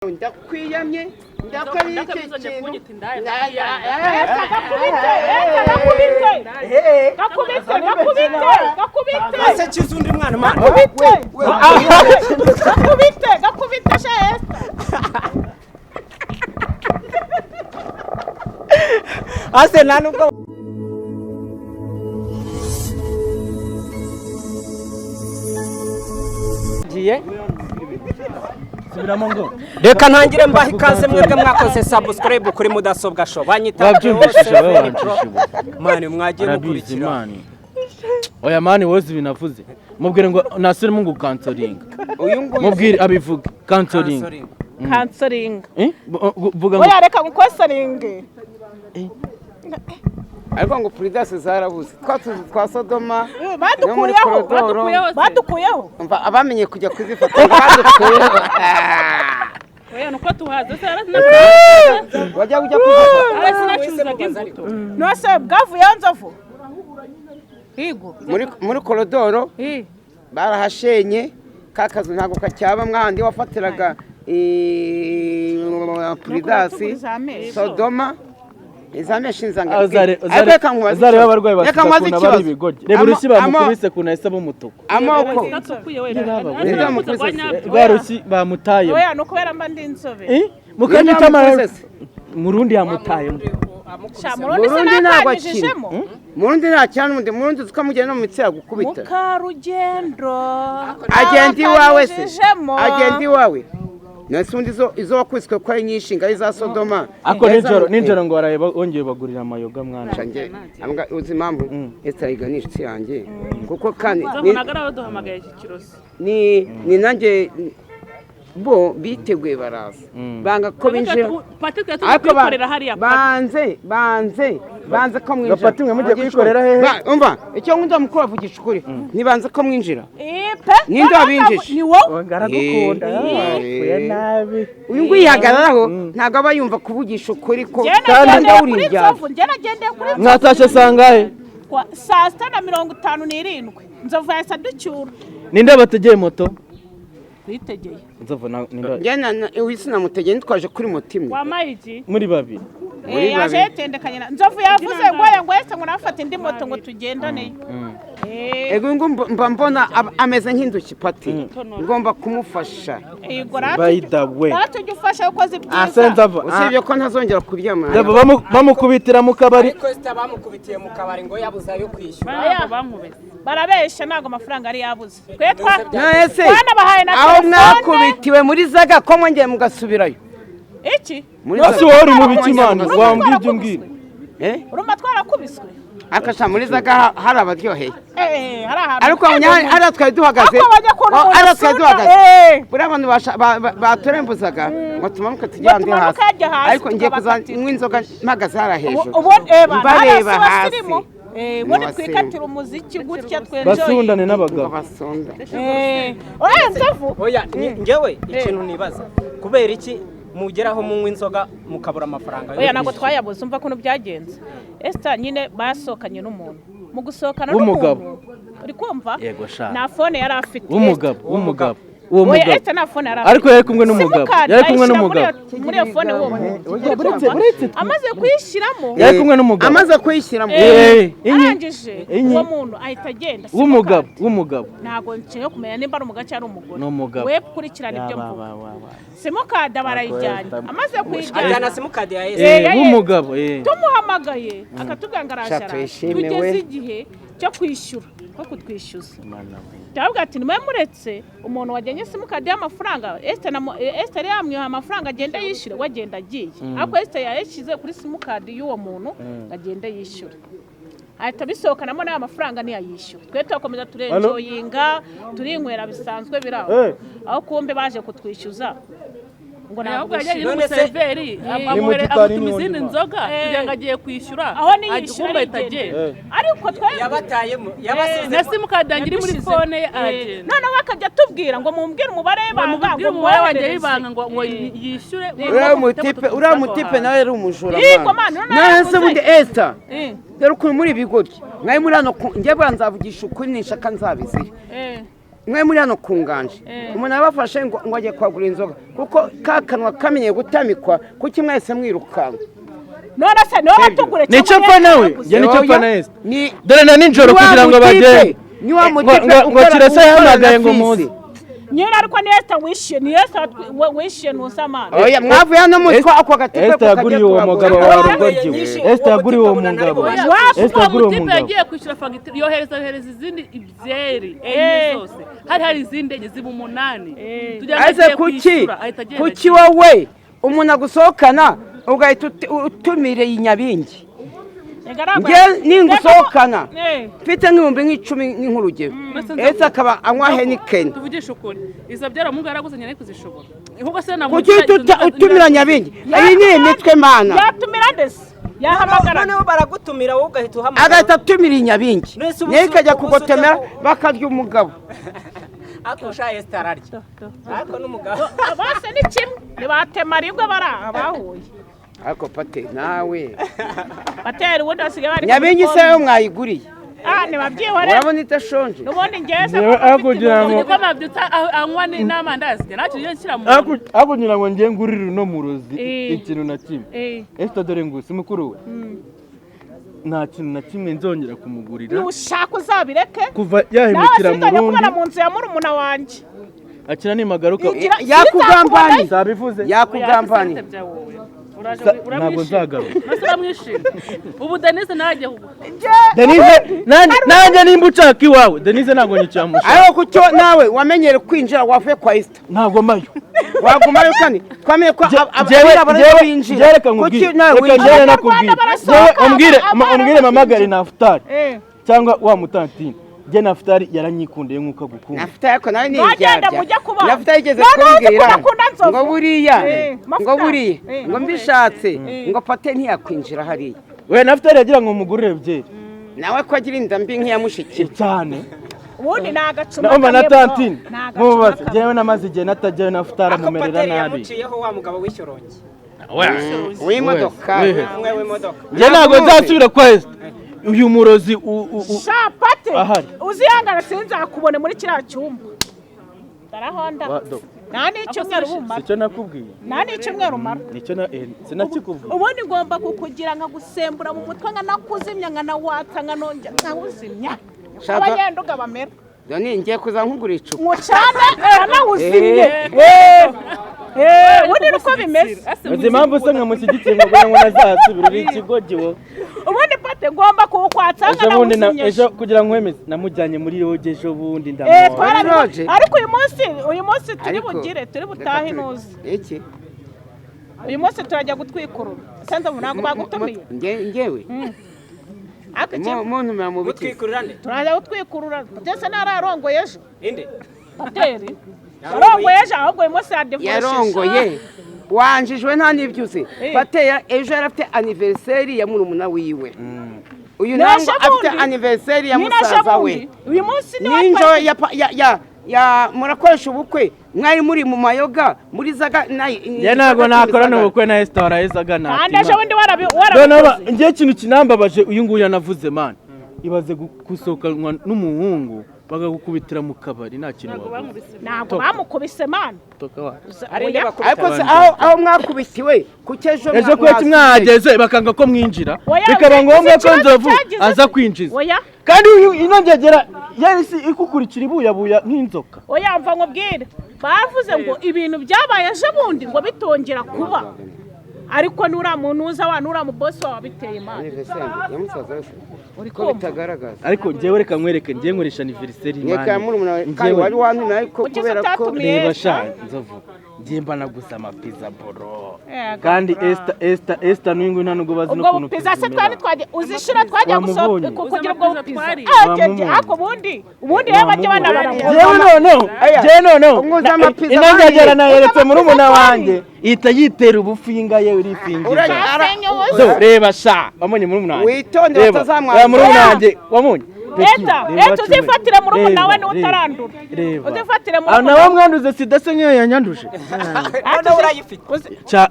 ndakwiyamye ndakabikeke Ndaya Gakubite ase kizundi mwana mwana Gakubite shese ase nanuko giye Sibiramongo. Reka ntangire mbaha ikaze mwebwe mwakoze subscribe kuri mudasobwa show banyita mani mwagiye mukurikira Oya mani wozi binavuze mubwire ngo nasire mu canceling uyu nguyu mubwire abivuga canceling vuga ngo oya reka gukosaringe ariko ngo Prudence zarabuze twa Sodoma badukuyeho abamenye kujya kuzifata badukuyeho oya nuko tuhaze wajya kuzifata arasinacuzaga imbuto nose bwavuye Nzovu higo muri korodoro barahashenye kakazu ntago kacyaba mwandi wafatiraga Prudence Sodoma izameshinzanga azare babarwaye basakuna bari bigorye reba urushi bamukubise kuna esa bumutuko amoko barushi bamutaye oya no kubera mba ndi inzobe mukanyita murundi yamutaye murundi nagwakijemo murundi nta cyane murundi tukamugena no mitsi yagukubita mukarugendo agendi wawe se agendi wawe nasundi izo wakwiswe kwa nyinshi ngai za Sodoma ako ninjoro ngo baraye bongeye bagurira amayoga mwana canje ambwa uzi impamvu estayiganisha yanjye kuko kandi nagara baduhamagaye iki kirosi ni nanjye bo biteguye baraza banga ko binje Pathel hariya banze ko mwinjira Pathel mujye kwikorera hehe umva icyo nkunda mukuru avugisha ukuri nibanze ko mwinjira pe ninde wabinjije ni wowe ngaragukunda oya nabi uyu nguyihagararaho ntago aba yumva kuvugisha ukuri ko kandi uri Nzovu nagendeye kuri mwatashe sangahe saa 6:57 Nzovu yasa ducyura ninde bategeye moto kwitegeye Nzovu ninde jana uwisina mutegeye nitwaje kuri motimwe wamayiji muri babiri yaje tendekanye Nzovu yavuze ngo yese ngo nafata indi moto ngo tugendane ego ngomba mbona ameze nk'induki Pathel ngomba kumufasha by the way natujye ufasha ukoze ibyiza asenza usibye ko ntazongera kuryama bamukubitira mu kabari ariko sita bamukubitiye mu kabari ngo yabuza yo kwishyura barabesha nago amafaranga ari yabuze twe bahaye na aho mwakubitiwe muri zaga ko mwongeye mugasubirayo iki basi wari mu bikimana wambwije ibyo ngira urumva twarakubiswe akasha muri zaga hari abaryoheye hari ariko ari twari duhagaze buri abantu baturembuzaga ngo tumanuke tujyande hasi ariko ngiye kuzanywa inzoga mpagaze hara hejuru bareba hasi ubundi twikatira umuziki gutya twenjoye basundane n'abagabo basonda oya Nzovu oya ngewe ikintu nibaza kubera iki mugeraho munywa inzoga mukabura amafaranga oya nago twayabuze umva kuno byagenze Esther nyine basokanye n'umuntu mu gusokana n'umuntu uri kumva na phone yari afite umugabo uwo mugabo Esther na phone yari ariko yari kumwe n'umugabo muri iyo phone wo amaze kuyishiramo yari kumwe n'umugabo amaze kuyishiramo arangije uwo muntu ahita agenda w'umugabo ntago nce yo kumenya nimba ari umugabo cyangwa umugore we kurikirana ibyo mvuga simukada barayijyanye amaze kuyijyana simukada ya Esher w'umugabo tumuhamagaye akatubwira ngo arashara tugeze igihe cyo kwishyura ko kutwishyuza ndavuga ati nimwe muretse umuntu wajyanye simukada y'amafaranga Esther yamwiha amafaranga agenda yishyure wagenda agiye ariko Esther yayishyize kuri simukada y'uwo muntu agenda yishyura ahita bisohokanamo n'aya mafaranga ntiyayishyura twe turakomeza turenjoyinga turinywera bisanzwe biraho aho kumbe baje kutwishyuza ngo ntabwo yari mu serveri amutumiza izindi nzoga kugira ngo agiye kwishyura aho niyishyura itagenda ariko twe yabatayemo na simukada ngiri muri phone ye aragenda noneho akajya tubwira ngo mumbwire umubare w'ibanga ngo umubare wanjye w'ibanga ngo yishyure uriya mutipe nawe yari umujura nase bundi Esther rero kuri muri bigoryi mwaye muri hano ngiye banzavugisha ukuri nishaka nzabizira mwe muri hano kunganje umuntu abafashe ngo ajye kwagura inzoga kuko kakanwa kamenye gutamikwa kuki mwese mwirukanka none se no batugure nicyo pfa nawe je nicyo pfa na Esther dore na ninjoro kugira ngo bagende ngo kirasa yahamagaye ngo muzi nyina ariko ni Esther wishyuye ni Esther wishyuye nusamana oya mwavuye hano mutwa ako gatike Esther yaguriye uwo mugabo wa rugoryi Esther yaguriye uwo mugabo Esther yaguriye uwo mugabo yagiye kwishyura fagitire yohereza izindi ibyeri enye zose hari izindi enye ziba 8 tujya kuki wowe umuntu agusohokana ugahita utumire inyabingi nge ningusohokana mfite nk'ibihumbi nk'icumi nk'urugero ese akaba anywa Heineken tuvugisha ukuri izo byara mu garaguzanye ariko zishobora ahubwo se kuki utumira nyabingi iyi ni imitwe mana yatumira ndese yahamagara noneho baragutumira wowe ugahita uhamagara agahita atumira inyabingi niyo ikajya kugotemera bakarya umugabo akusha Esther arya ariko n'umugabo bose ni kimwe nibatema ribwe baraha bahuye ariko Pathel nawe Pathel ubundi basigaye bari nyabingi se yo mwayiguriye nibabyihore urabona itashonje ubundi ngeze akugira ngo ko mabyuta anywa n'amandazi nacyo nshyira mu akugira ngo ngiye ngurire no murozi ikintu na kimwe Esther dore ngo si mukuru we nta kintu na kimwe nzongera kumugurira ushaka uzabireke kuva yahimukira mu Burundi mu nzu ya murumuna wanjye akira nimagaruka yakugambani sabivuze yakugambani ntabwo nzagaruka ubu Denise najye Denise nanjye nimba ucaka iwawe Denise ntabwo nyicamusha ariko kucyo nawe wamenyere kwinjira wavuye kwa Esther ntabwo mayo wagumayo kandi twamenye ko ababira barinjira kuki nawe winjira nakubwira umbwire mamagari Naftali cyangwa wa mutantine je Naftali yaranyikundiye nkuko agukunda Naftali ariko nawe ni ibyarya Naftali igeze kumbwira ngo buriya ngo mbishatse ngo Pathel ntiyakwinjira hariya we Naftali yagira ngo mugurire byeri nawe ko agira inda mbi nk'iyamushikira cyane ubundi nagacuma naomba na tantine mubaze jewe namaze igihe natajyayo Naftali amumerera nabi yamuciyeho wa mugabo w'ishyorongi w'imodoka je ntabwo nzasubira kwa Esther uyu murozi Pathel uzihangana sinzakubone muri kiriya cyumba darahonda nani icyumweru bumara icyo nakubwiye nani icyumweru mara nicyo sinakikubwiye ubundi ngomba kukugira nka gusembura mu mutwe nka nakuzimya nka nawatsa nka nongera nkawuzimya abagenduga bamera doni ngiye kuza nkugura icupa mucane nawuzimye ubundi uko bimeze uzi impamvu se nkamushyigikiye ngo nazasubira ikigogi wowe ubundi Pathel ngomba kukwatsa nka nawuzimye ejo kugira ngo wemeze namujyanye muri roge ejo bundi ndamubona ariko uyu munsi turi butahe inuzi iki uyu munsi turajya gutwikurura senza ntabwo bagutumiye ngewe muntu mu gutwikurura nde turajya gutwikurura ndetse nararongoye ejo inde Pathel yarongoye ejo ahubwo uyu munsi yarongoye wanjijwe nta n'ibyuze Pathel ejo yarafite anniversaire ya murumuna wiwe uyu ntabwo afite anniversaire ya musaza we uyu munsi ninjo ya murakoresha ubukwe mwari muri mu mayoga muri zaga ya ntabwo nakorana ubukwe na Esther warahezaga natima kandi ejo bundi warabi ngiye ikintu kinambabaje uyu nguyu yanavuze man ibaze gusohokanwa n'umuhungu bagakubitira mu kabari nta kintu ntabwo bamukubise man ariko aho mwakubitiwe ejo kweti mwahageze bakanga ko mwinjira bikaba ngombwa ko Nzovu aza kwinjiza kandi inongegera yari ikukurikira ibuyabuya nk'inzoka oya mva nkubwire bavuze ngo ibintu byabaye ejo bundi ngo bitongera kuba ariko nura muntu uza wa nura mu boss wawe biteye imana ko bitagaragaza ariko ngewe reka nkwereke ngiye nkoresha anniversaire imana kandi wari wantu nayo kubera ko reba sha Nzovu ngiye mbana gusa amapiza boro kandi Esther n'ingu nta nubwo bazi no kuntu pizza se twari twaje uzishira twajya gusohoka kugira ubwo pizza ako ubundi yaba bajya banabara je no inongegera nayeretse muri umuna wanjye ita yitera ubufinga ye urifingira reba sha wamonye muri umuna wanjye witonde batazamwara muri umuna wanjye wamonye uzifatire muri umuntu we n'utarandura uzifatire muri umuntu nawe mwanduze sida se nk'iyo yanyanduje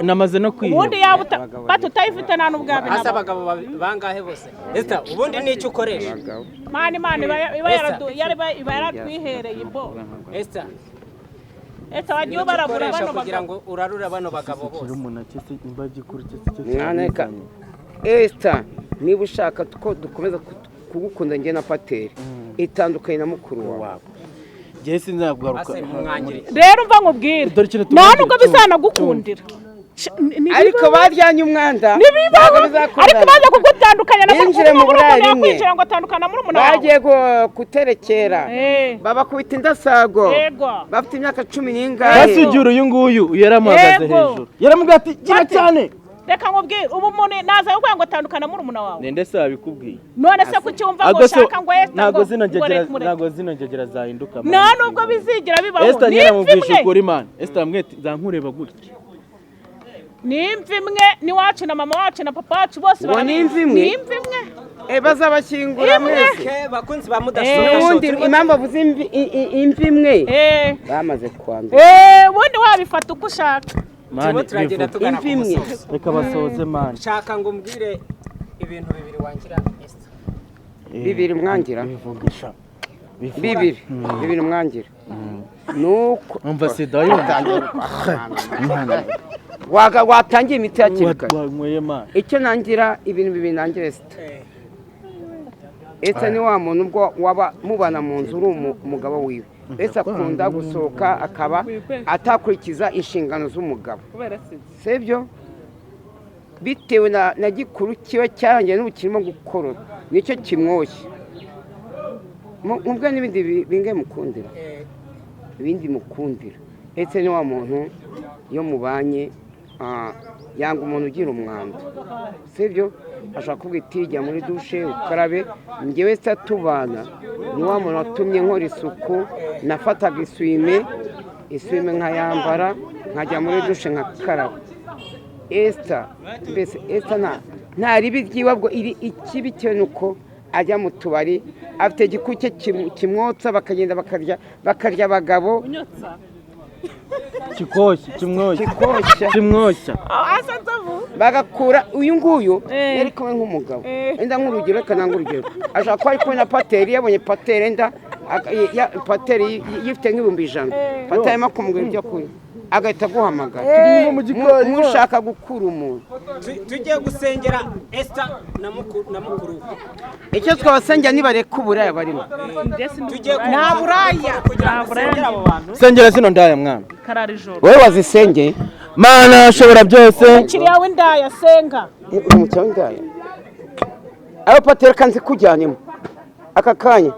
namaze no kwiheba ubundi yaba utayifite nta n'ubwabi hasi abagabo bangahe bose Esther ubundi ni icyo ukoresha mani iba yaratwihereye bo Esther wagiye ubaragura bano kugira ngo urarure bano bagabo bose mwaneka Esther niba ushaka ko dukomeza kugukunda njye na Pathel itandukanye na mukuru wawe njye sinzagugaruka rero mva nkubwire nta nubwo bizanagukundira ariko baryanye umwanda ariko baje kugutandukanya na mukuru yakwinjira ngo atandukana muri umunani bagiye guterekera babakubita indasago bafite imyaka 10 n'ingahe basujura uyu nguyu yaramuhagaze hejuru yaramubwiye ati gira cyane reka nkubwire ubu umuntu naza yo kwanga atandukana muri umunani wawe nende se abikubwiye none se kucyumva ngo shaka ngo ntago zinongegera zahinduka nta nubwo bizigira bibaho Esther nyiramubwisha ukuri man Esther mwete zankureba gutya nimva imwe niwacu na mama wacu na papa wacu bose nimva imwe bazabashyingura mwese bakunzi ba mudasobwa ubundi impamvu avuze imva imwe bamaze kwandura ubundi wabifata uko ushaka turagenda tugana ku musozi reka basoze man shaka ngo mbwire ibintu bibiri wangira Esther bibiri mwangira bivugisha bibiri mwangira nuko umva sida yumva watangiye imiti ya kirikare wanyweye man icyo nangira ibintu bibiri nangira Esther ni wa muntu ubwo waba mubana mu nzu uri umugabo wiwe Esther akunda gusohoka akaba atakurikiza inshingano z'umugabo sibyo bitewe na gikuru kiwe cyarangiye n'ubukirimo gukorora nicyo kimwoshye mubwe n'ibindi binge mukundira ibindi mukundira Esther ni wa muntu yo mubanye yanga umuntu ugira umwanda sibyo ashaka kubwitijya muri dushe ukarabe njyewe se tubana ni wa muntu watumye nkora isuku nafataga isuime nkayambara nkajya muri dushe nkakaraba Esther mbese Esther nta ribi ry'iwabwo iri ikibi cyo nuko ajya mu tubari afite igikuke kimwotsa bakagenda bakarya abagabo kimwoshya bagakura uyu nguyu yari kumwe nk'umugabo enda nk'urugero reka urugero ashaka ko ari kumwe na Pathel yabonye Pathel enda Pathel yifite nk'ibihumbi 100 Pathel arimo kumubwira ibyo kunywa agahita guhamagara mushaka gukura umuntu tugiye gusengera Esther na mukuru icyo twabasengera nibareka uburaya barimo nta buraya kugira ngo sengera abo bantu sengera zino ndaya mwana kararijoro wowe wazisengeye mana ashobora byose kiriya w'indaya senga umucyo w'indaya abo Pathel kanze kujyanemo aka kanya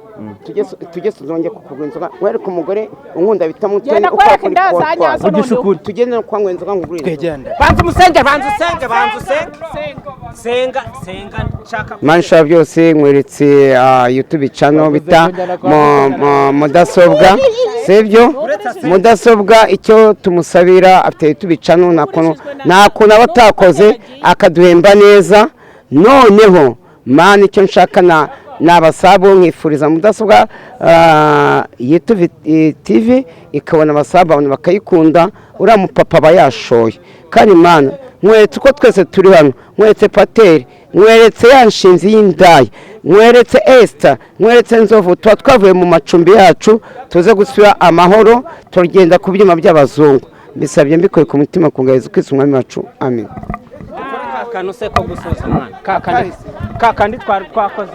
tujye tuzongeye kukugura inzoga mwereke umugore unkunda bita mutene uko kuri kotwa tugende no kwanywa inzoga ngugurire twegenda banza umusenge senga nshaka mansha byose mweretse YouTube channel bita mudasobwa sibyo mudasobwa icyo tumusabira afite YouTube channel nakuntu abatakoze akaduhemba neza noneho man icyo nshaka n'abasabo nkifuriza mudasobwa YouTube TV ikabona abasabo abantu bakayikunda uriya mupapa aba yashoye kandi mana mweretse uko twese turi hano mweretse Pathel mweretse yanshinzi y'indaya mweretse Esther mweretse Nzovu tuba twavuye mu macumbi yacu tuze gusubira amahoro turagenda ku byuma by'abazungu mbisabye mbikoye ku mutima kungaheza kwisa umwami wacu amen kakanu se ko gusoza mwana kakandi twari twakoze